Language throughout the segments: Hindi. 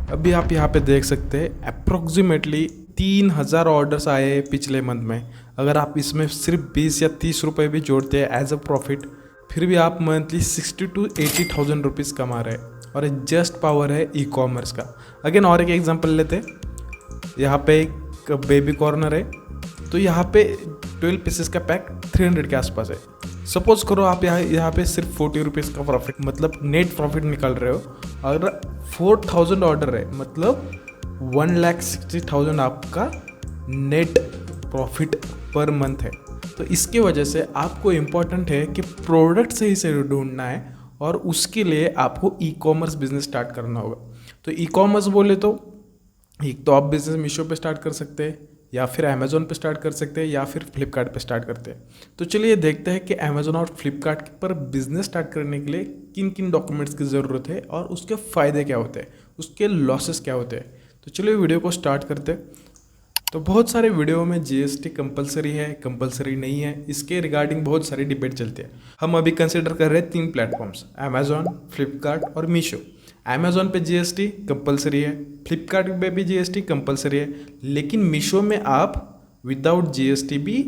अभी आप यहाँ पे देख सकते हैं अप्रोक्सीमेटली 3,000 ऑर्डर्स आए हैं पिछले मंथ में। अगर आप इसमें सिर्फ 20 या 30 रुपये भी जोड़ते हैं एज अ प्रॉफिट, फिर भी आप मंथली 60,000 to 80,000 रुपीज़ कमा रहे हैं। और ये जस्ट पावर है ई कॉमर्स का। अगेन और एक एग्जांपल लेते हैं। यहाँ पे एक बेबी कॉर्नर है, तो यहाँ पे 12 पीसेस का पैक 300 के आसपास है। सपोज करो आप यहाँ पे सिर्फ 40 रुपीज़ का प्रॉफिट, मतलब नेट प्रॉफिट निकाल रहे हो। अगर 4,000 ऑर्डर है, मतलब 1,60,000 आपका नेट प्रॉफिट पर मंथ है। तो इसके वजह से आपको इम्पॉर्टेंट है कि प्रोडक्ट सही से ढूंढना है, और उसके लिए आपको ई कॉमर्स बिजनेस स्टार्ट करना होगा। तो ई कॉमर्स बोले तो एक तो आप बिजनेस मीशो पे स्टार्ट कर सकते हैं, या फिर अमेज़ोन पे स्टार्ट कर सकते हैं, या फिर फ्लिपकार्ट पे स्टार्ट करते हैं। तो चलिए देखते हैं कि अमेज़ोन और फ्लिपकार्ट पर बिजनेस स्टार्ट करने के लिए किन किन डॉक्यूमेंट्स की ज़रूरत है, और उसके फ़ायदे क्या होते हैं, उसके लॉसेस क्या होते हैं। तो चलिए वीडियो को स्टार्ट करते हैं। तो बहुत सारे वीडियो में जीएसटी कंपलसरी है, कंपलसरी नहीं है, इसके रिगार्डिंग बहुत सारी डिबेट चलती है। हम अभी कंसिडर कर रहे हैं 3 प्लेटफॉर्म्स, अमेज़ॉन, फ्लिपकार्ट और मीशो। अमेज़ॉन पे जीएसटी कंपलसरी है, फ्लिपकार्ट पे भी जीएसटी कंपलसरी है, लेकिन मीशो में आप विदाउट जीएसटी भी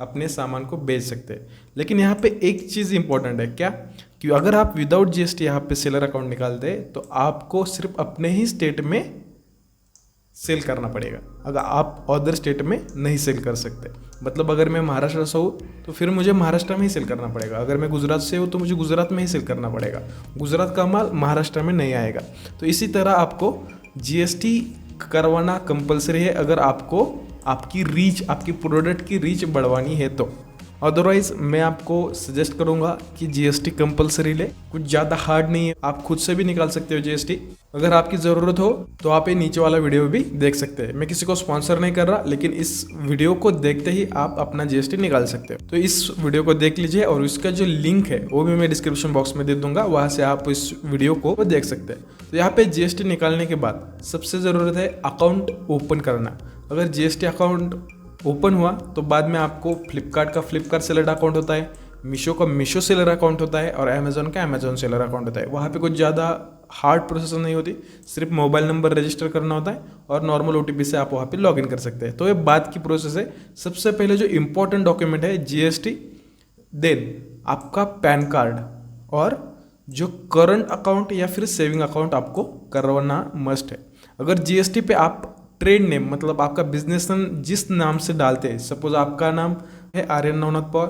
अपने सामान को बेच सकते हैं। लेकिन यहाँ पे एक चीज़ इंपॉर्टेंट है, क्या कि अगर आप विदाउट जीएसटी यहाँ पे सेलर अकाउंट निकालते हैं, तो आपको सिर्फ अपने ही स्टेट में सेल करना पड़ेगा। अगर आप अदर स्टेट में नहीं सेल कर सकते, मतलब अगर मैं महाराष्ट्र से हूँ तो फिर मुझे महाराष्ट्र में ही सेल करना पड़ेगा। अगर मैं गुजरात से हूँ तो मुझे गुजरात में ही सेल करना पड़ेगा। गुजरात का माल महाराष्ट्र में नहीं आएगा। तो इसी तरह आपको जीएसटी करवाना कंपलसरी है, अगर आपको आपकी रीच, आपकी प्रोडक्ट की रीच बढ़वानी है तो। अदरवाइज मैं आपको सजेस्ट करूंगा कि जीएसटी कंपलसरी ले, कुछ ज़्यादा हार्ड नहीं है, आप खुद से भी निकाल सकते हो जीएसटी। अगर आपकी ज़रूरत हो तो आप ये नीचे वाला वीडियो भी देख सकते हैं। मैं किसी को स्पॉन्सर नहीं कर रहा, लेकिन इस वीडियो को देखते ही आप अपना जीएसटी निकाल सकते हो। तो इस वीडियो को देख लीजिए, और इसका जो लिंक है वो भी मैं डिस्क्रिप्शन बॉक्स में दे दूंगा, वहाँ से आप इस वीडियो को देख सकते हैं। तो यहाँ पे जीएसटी निकालने के बाद सबसे ज़रूरत है अकाउंट ओपन करना। अगर जीएसटी अकाउंट ओपन हुआ तो बाद में आपको फ्लिपकार्ट का फ्लिपकार्ट सेलर अकाउंट होता है, मीशो का मीशो सेलर अकाउंट होता है, और अमेज़ॉन का अमेज़ॉन सेलर अकाउंट होता है। वहाँ पे कुछ ज़्यादा हार्ड प्रोसेस नहीं होती, सिर्फ मोबाइल नंबर रजिस्टर करना होता है और नॉर्मल ओटीपी से आप वहाँ पे लॉगिन कर सकते हैं। तो ये बात की प्रोसेस है। सबसे पहले जो इंपॉर्टेंट डॉक्यूमेंट है जीएसटी, देन आपका पैन कार्ड, और जो करंट अकाउंट या फिर सेविंग अकाउंट आपको करवाना मस्ट है। अगर जीएसटी पे आप ट्रेड नेम, मतलब आपका बिजनेस नेम जिस नाम से डालते हैं, सपोज आपका नाम है आर्यन नवनाथ पवार,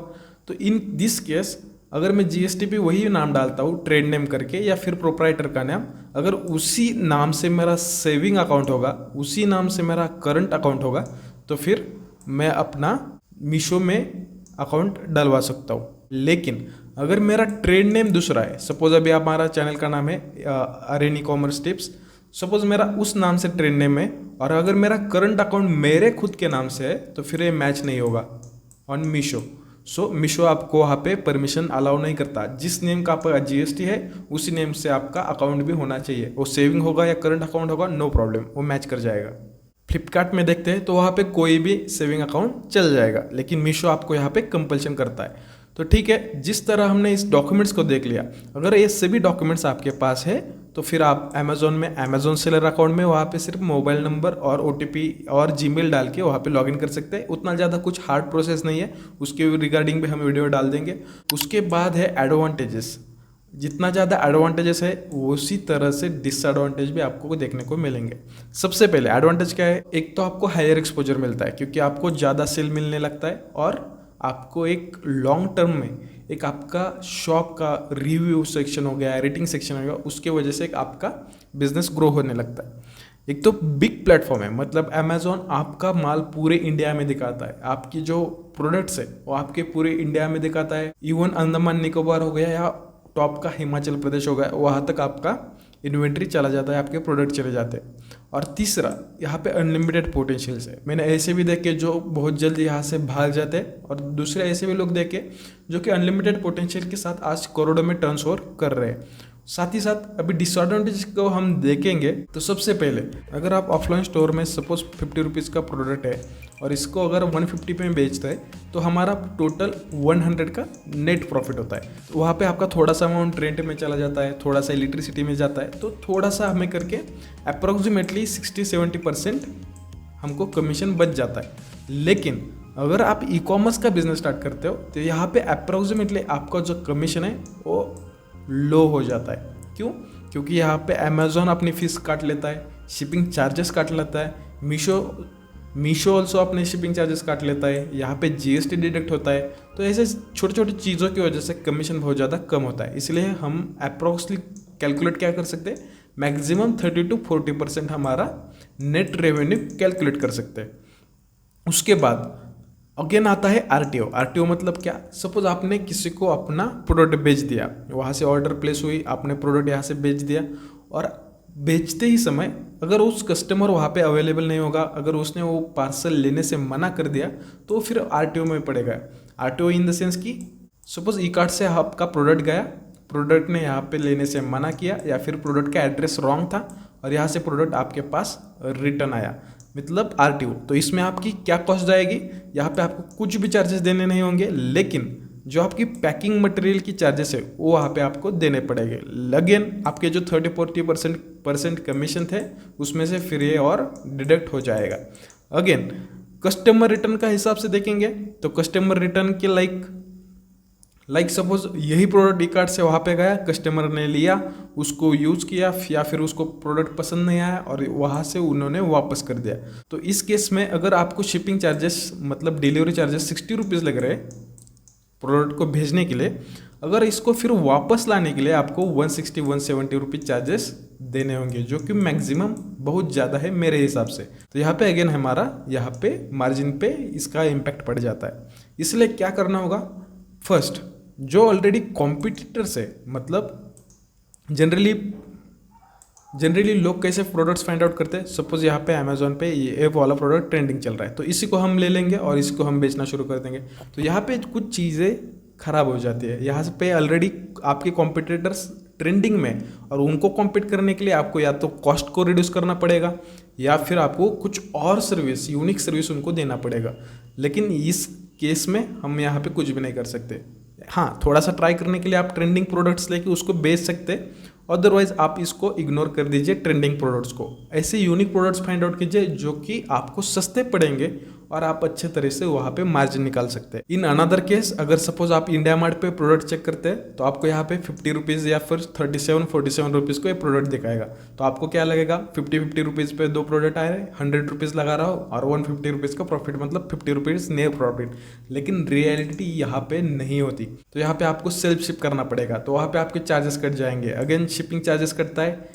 तो इन दिस केस अगर मैं जीएसटी पे वही नाम डालता हूँ ट्रेड नेम करके, या फिर प्रोप्राइटर का नाम, अगर उसी नाम से मेरा सेविंग अकाउंट होगा, उसी नाम से मेरा करंट अकाउंट होगा, तो फिर मैं अपना मीशो में अकाउंट डलवा सकता हूँ। लेकिन अगर मेरा ट्रेड नेम दूसरा है, सपोज अभी हमारा चैनल का नाम है Aryan e commerce tips, suppose मेरा उस नाम से ट्रेड नेम है, और अगर मेरा करंट अकाउंट मेरे खुद के नाम से है, तो फिर ये मैच नहीं होगा ऑन मीशो। सो मीशो आपको वहाँ पे परमिशन अलाउ नहीं करता। जिस नेम का आपका जीएसटी है उसी नेम से आपका अकाउंट भी होना चाहिए। वो सेविंग होगा या करंट अकाउंट होगा, नो प्रॉब्लम, वो मैच कर जाएगा। फ्लिपकार्ट में देखते हैं तो वहाँ पे कोई भी सेविंग अकाउंट चल जाएगा, लेकिन मीशो आपको यहाँ पे कंपल्शन करता है। तो ठीक है, जिस तरह हमने इस डॉक्यूमेंट्स को देख लिया, अगर ये सभी डॉक्यूमेंट्स आपके पास है तो फिर आप अमेज़ॉन में अमेज़ॉन सेलर अकाउंट में वहाँ पे सिर्फ मोबाइल नंबर और ओटीपी और जीमेल डाल के वहाँ पे लॉगिन कर सकते हैं। उतना ज़्यादा कुछ हार्ड प्रोसेस नहीं है, उसके रिगार्डिंग भी हम वीडियो डाल देंगे। उसके बाद है एडवांटेजेस। जितना ज़्यादा एडवांटेजेस है उसी तरह से डिसएडवांटेज भी आपको देखने को मिलेंगे। सबसे पहले एडवांटेज क्या है, एक तो आपको हायर एक्सपोजर मिलता है, क्योंकि आपको ज़्यादा सेल मिलने लगता है, और आपको एक लॉन्ग टर्म में एक आपका शॉप का रिव्यू सेक्शन हो गया, रेटिंग सेक्शन हो गया, उसके वजह से एक आपका बिजनेस ग्रो होने लगता है। एक तो बिग प्लेटफॉर्म है, मतलब अमेज़ॉन आपका माल पूरे इंडिया में दिखाता है, आपकी जो प्रोडक्ट्स है वो आपके पूरे इंडिया में दिखाता है। इवन अंडमान निकोबार हो गया या टॉप का हिमाचल प्रदेश हो गया, वहाँ तक आपका इन्वेंट्री चला जाता है, आपके प्रोडक्ट चले जाते हैं। और तीसरा, यहाँ पे अनलिमिटेड पोटेंशियल्स है। मैंने ऐसे भी देखे जो बहुत जल्दी यहाँ से भाग जाते हैं, और दूसरे ऐसे भी लोग देखे जो कि अनलिमिटेड पोटेंशियल के साथ आज करोड़ों में टर्नओवर कर रहे हैं। साथ ही साथ अभी डिसएडवांटेज को हम देखेंगे तो सबसे पहले अगर आप ऑफलाइन स्टोर में सपोज 50 रुपीज़ का प्रोडक्ट है और इसको अगर 150 पे बेचता है तो हमारा टोटल 100 का नेट प्रॉफिट होता है। तो वहाँ पे आपका थोड़ा सा अमाउंट रेंट में चला जाता है, थोड़ा सा इलेक्ट्रिसिटी में जाता है, तो थोड़ा सा हमें करके अप्रोक्सीमेटली 60-70% हमको कमीशन बच जाता है। लेकिन अगर आप ई कॉमर्स का बिजनेस स्टार्ट करते हो तो यहाँ पे अप्रोक्सीमेटली आपका जो कमीशन है वो लो हो जाता है। क्यों? क्योंकि यहाँ पे अमेज़ॉन अपनी फीस काट लेता है, शिपिंग चार्जेस काट लेता है, मीशो ऑल्सो अपने शिपिंग चार्जेस काट लेता है, यहाँ पे जीएसटी डिडक्ट होता है। तो ऐसे छोटी छोटी चीज़ों की वजह से कमीशन बहुत ज़्यादा कम होता है। इसलिए हम अप्रोक्सली कैलकुलेट क्या कर सकते हैं, मैक्सिमम 30-40% हमारा नेट रेवेन्यू कैलकुलेट कर सकते हैं। उसके बाद अगेन आता है आरटीओ। आरटीओ मतलब क्या? सपोज आपने किसी को अपना प्रोडक्ट बेच दिया, वहाँ से ऑर्डर प्लेस हुई, आपने प्रोडक्ट यहाँ से बेच दिया और बेचते ही समय अगर उस कस्टमर वहाँ पे अवेलेबल नहीं होगा, अगर उसने वो पार्सल लेने से मना कर दिया तो फिर आरटीओ में पड़ेगा। आरटीओ इन द सेंस कि सपोज ई कार्ट से आपका प्रोडक्ट गया, प्रोडक्ट ने यहाँ पे लेने से मना किया या फिर प्रोडक्ट का एड्रेस रॉन्ग था और यहाँ से प्रोडक्ट आपके पास रिटर्न आया, मतलब आरटीओ। तो इसमें आपकी क्या कॉस्ट जाएगी? यहाँ पे आपको कुछ भी चार्जेस देने नहीं होंगे, लेकिन जो आपकी पैकिंग मटेरियल की चार्जेस है वो वहाँ पे आपको देने पड़ेंगे। अगेन आपके जो 30-40% कमीशन थे उसमें से फिर ये और डिडक्ट हो जाएगा। अगेन कस्टमर रिटर्न का हिसाब से देखेंगे तो कस्टमर रिटर्न के लाइक सपोज यही प्रोडक्ट ई कार्ट से वहाँ पे गया, कस्टमर ने लिया, उसको यूज़ किया या फिर उसको प्रोडक्ट पसंद नहीं आया और वहाँ से उन्होंने वापस कर दिया। तो इस केस में अगर आपको शिपिंग चार्जेस मतलब डिलीवरी चार्जेस 60 रुपीज़ लग रहे प्रोडक्ट को भेजने के लिए, अगर इसको फिर वापस लाने के लिए आपको 160-170 रुपीज़ चार्जेस देने होंगे, जो कि मैक्सिमम बहुत ज़्यादा है मेरे हिसाब से। तो यहाँ पे अगेन हमारा यहाँ पे मार्जिन पे इसका इम्पैक्ट पड़ जाता है। इसलिए क्या करना होगा, फर्स्ट जो ऑलरेडी कॉम्पिटिटर्स है, मतलब जनरली लोग कैसे प्रोडक्ट्स फाइंड आउट करते हैं, सपोज यहाँ पे अमेज़ॉन पे ये वाला प्रोडक्ट ट्रेंडिंग चल रहा है तो इसी को हम ले लेंगे और इसको हम बेचना शुरू कर देंगे। तो यहाँ पे कुछ चीज़ें खराब हो जाती है। यहाँ पे ऑलरेडी आपके कॉम्पिटिटर्स ट्रेंडिंग में, और उनको कॉम्पीट करने के लिए आपको या तो कॉस्ट को रिड्यूस करना पड़ेगा या फिर आपको कुछ और सर्विस, यूनिक सर्विस उनको देना पड़ेगा। लेकिन इस केस में हम यहाँ पे कुछ भी नहीं कर सकते। हाँ, थोड़ा सा ट्राई करने के लिए आप ट्रेंडिंग प्रोडक्ट्स लेके उसको बेच सकते, अदरवाइज आप इसको इग्नोर कर दीजिए ट्रेंडिंग प्रोडक्ट्स को। ऐसे यूनिक प्रोडक्ट्स फाइंड आउट कीजिए जो कि आपको सस्ते पड़ेंगे और आप अच्छे तरह से वहाँ पे मार्जिन निकाल सकते हैं। इन अनदर केस अगर सपोज आप इंडिया मार्ट पे प्रोडक्ट चेक करते हैं तो आपको यहाँ पे 50 रुपीज़ या फिर 37-47 रुपीज़ को ये प्रोडक्ट दिखाएगा। तो आपको क्या लगेगा, 50 रुपीज़ पे 2 प्रोडक्ट आए, 100 रुपीज़ लगा रहा हो और 150 रुपीज़ का प्रॉफिट, मतलब 50 रुपीज़ नेट प्रॉफिट। लेकिन रियलिटी यहाँ पे नहीं होती। तो यहाँ पे आपको सेल्फ शिप करना पड़ेगा, तो वहाँ पे आपके चार्जेस कट जाएंगे। अगेन शिपिंग चार्जेस कटता है,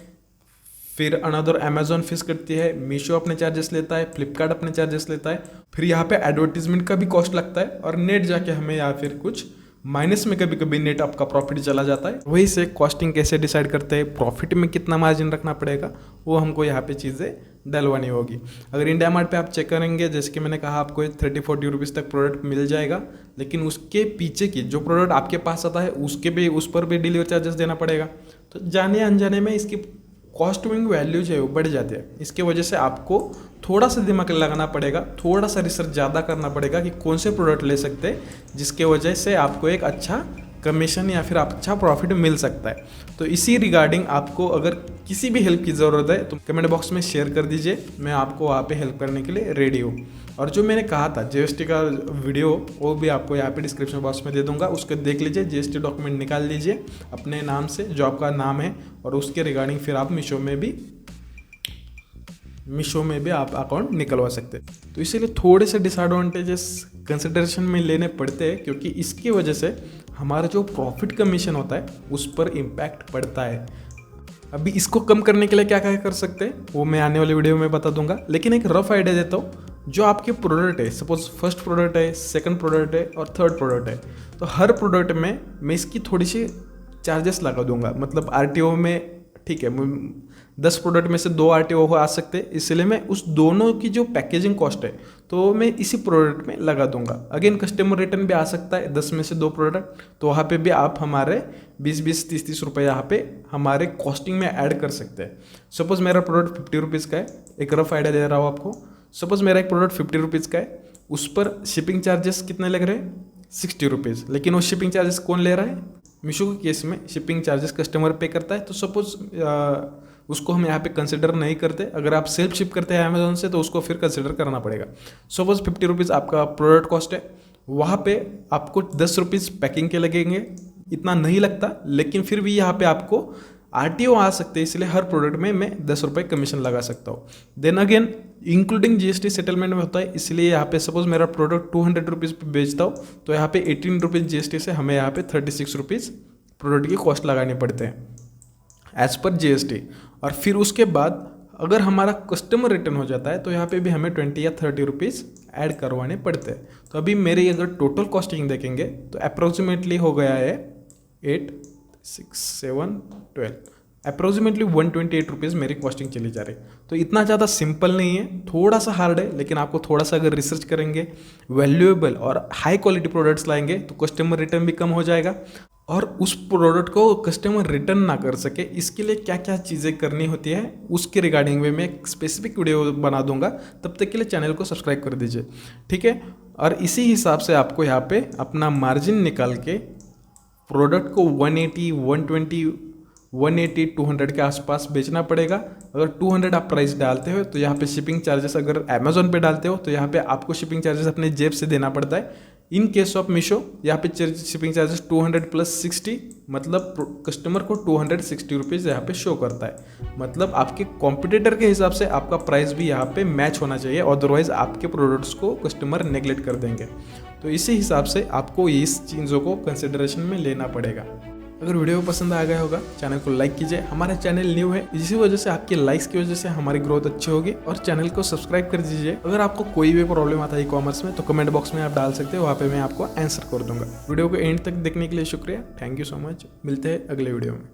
फिर अनदर अमेज़ॉन फीस कटती है, मीशो अपने चार्जेस लेता है, फ्लिपकार्ट अपने चार्जेस लेता है, फिर यहाँ पे एडवर्टीजमेंट का भी कॉस्ट लगता है और नेट जाके हमें या फिर कुछ माइनस में कभी कभी नेट आपका प्रॉफिट चला जाता है। वही से कॉस्टिंग कैसे डिसाइड करते हैं, प्रॉफिट में कितना मार्जिन रखना पड़ेगा, वो हमको यहाँ पे चीज़ें डलवानी होगी। अगर इंडिया मार्ट पे आप चेक करेंगे, जैसे कि मैंने कहा आपको 30-40 रुपीज़ तक प्रोडक्ट मिल जाएगा, लेकिन उसके पीछे की जो प्रोडक्ट आपके पास आता है उस पर भी डिलीवरी चार्जेस देना पड़ेगा। तो जाने अनजाने में इसकी कॉस्टिंग वैल्यू जो है वो बढ़ जाती है। इसके वजह से आपको थोड़ा सा दिमाग लगाना पड़ेगा, थोड़ा सा रिसर्च ज़्यादा करना पड़ेगा कि कौन से प्रोडक्ट ले सकते हैं जिसके वजह से आपको एक अच्छा कमीशन या फिर अच्छा प्रॉफिट मिल सकता है। तो इसी रिगार्डिंग आपको अगर किसी भी हेल्प की ज़रूरत है तो कमेंट बॉक्स में शेयर कर दीजिए, मैं आपको वहाँ पे हेल्प करने के लिए रेडी हूँ। और जो मैंने कहा था जीएसटी का वीडियो, वो भी आपको यहाँ पे डिस्क्रिप्शन बॉक्स में दे दूंगा, उसको देख लीजिए। जीएसटी डॉक्यूमेंट निकाल लीजिए अपने नाम से, जो आपका नाम है, और उसके रिगार्डिंग फिर आप मीशो में भी आप अकाउंट निकलवा सकते हैं। तो इसीलिए थोड़े से डिसएडवांटेजेस कंसिडरेशन में लेने पड़ते हैं, क्योंकि इसकी वजह से हमारा जो प्रॉफिट कमीशन होता है उस पर इम्पैक्ट पड़ता है। अभी इसको कम करने के लिए क्या क्या कर सकते हैं वो मैं आने वाले वीडियो में बता दूंगा, लेकिन एक रफ आइडिया देता हूँ। जो आपके प्रोडक्ट है, सपोज फर्स्ट प्रोडक्ट है, सेकंड प्रोडक्ट है और थर्ड प्रोडक्ट है, तो हर प्रोडक्ट में मैं इसकी थोड़ी सी चार्जेस लगा दूंगा। मतलब आरटीओ में ठीक है, 10 प्रोडक्ट में से 2 RTO आ सकते हैं, इसलिए मैं उस दोनों की जो पैकेजिंग कॉस्ट है तो मैं इसी प्रोडक्ट में लगा दूंगा। अगेन कस्टमर रिटर्न भी आ सकता है 10 में से 2 प्रोडक्ट, तो वहाँ पे भी आप हमारे 20-20, 30-30 रुपये यहाँ पे हमारे कॉस्टिंग में ऐड कर सकते हैं। सपोज मेरा प्रोडक्ट 50 रुपीज़ का है, एक रफ आइडिया दे रहा हूँ आपको। सपोज मेरा एक प्रोडक्ट 50 रुपीज़ का है, उस पर शिपिंग चार्जेस कितने लग रहे हैं, 60 रुपीज़। लेकिन वो शिपिंग चार्जेस कौन ले रहा है, मीशो के केस में शिपिंग चार्जेस कस्टमर पे करता है, तो सपोज उसको हम यहाँ पे कंसिडर नहीं करते। अगर आप सेल्फ शिप करते हैं अमेजोन से तो उसको फिर कंसिडर करना पड़ेगा। सपोज 50 रुपीज़ आपका प्रोडक्ट कॉस्ट है, वहाँ पे आपको 10 रुपीज़ पैकिंग के लगेंगे, इतना नहीं लगता, लेकिन फिर भी यहाँ पे आपको RTO आ सकते हैं, इसलिए हर प्रोडक्ट में मैं 10 रुपये कमीशन लगा सकता हूँ। Then again including GST settlement में होता है, इसलिए यहाँ पे सपोज मेरा प्रोडक्ट 200 रुपीज़ पे बेचता हूँ तो यहाँ पे 18 रुपीज़ GST से हमें यहाँ पे 36 रुपीज़ प्रोडक्ट की कॉस्ट लगाने पड़ते हैं एज पर GST। और फिर उसके बाद अगर हमारा कस्टमर रिटर्न हो जाता है तो यहाँ पे भी हमें 20 या 30 रुपीज़ ऐड करवाने पड़ते हैं। तो अभी मेरी अगर टोटल कॉस्टिंग देखेंगे तो अप्रोक्सीमेटली हो गया है 8, 6, 7, 12, अप्रोक्सीमेटली 128 रुपीज़ मेरी कॉस्टिंग चली जा रही। तो इतना ज़्यादा सिंपल नहीं है, थोड़ा सा हार्ड है, लेकिन आपको थोड़ा सा अगर रिसर्च करेंगे, वैल्यूएबल और हाई क्वालिटी प्रोडक्ट्स लाएंगे तो कस्टमर रिटर्न भी कम हो जाएगा। और उस प्रोडक्ट को कस्टमर रिटर्न ना कर सके, इसके लिए क्या क्या चीज़ें करनी होती है उसके रिगार्डिंग में मैं एक स्पेसिफिक वीडियो बना दूंगा। तब तक के लिए चैनल को सब्सक्राइब कर दीजिए, ठीक है। और इसी हिसाब से आपको यहाँ पे अपना मार्जिन निकाल के प्रोडक्ट को 180, 120, 180, 200 के आसपास बेचना पड़ेगा। अगर 200 आप प्राइस डालते हो तो यहाँ पे शिपिंग चार्जेस, अगर अमेजोन पे डालते हो तो यहाँ पे आपको शिपिंग चार्जेस अपने जेब से देना पड़ता है। इन केस ऑफ मीशो यहाँ पे शिपिंग चार्जेस 200 + 60, मतलब कस्टमर को 260 रुपीज़ यहाँ पे शो करता है। मतलब आपके कॉम्पिटिटर के हिसाब से आपका प्राइस भी यहाँ पे मैच होना चाहिए, अदरवाइज आपके प्रोडक्ट्स को कस्टमर नेगलेक्ट कर देंगे। तो इसी हिसाब से आपको इस चीज़ों को कंसिडरेशन में लेना पड़ेगा। अगर वीडियो पसंद आ गया होगा चैनल को लाइक कीजिए। हमारा चैनल न्यू है, इसी वजह से आपके लाइक्स की वजह से हमारी ग्रोथ अच्छी होगी। और चैनल को सब्सक्राइब कर दीजिए। अगर आपको कोई भी प्रॉब्लम आता है ई-कॉमर्स में तो कमेंट बॉक्स में आप डाल सकते हो, वहाँ पे मैं आपको आंसर कर दूंगा। वीडियो को एंड तक देखने के लिए शुक्रिया, थैंक यू सो मच। मिलते हैं अगले वीडियो में।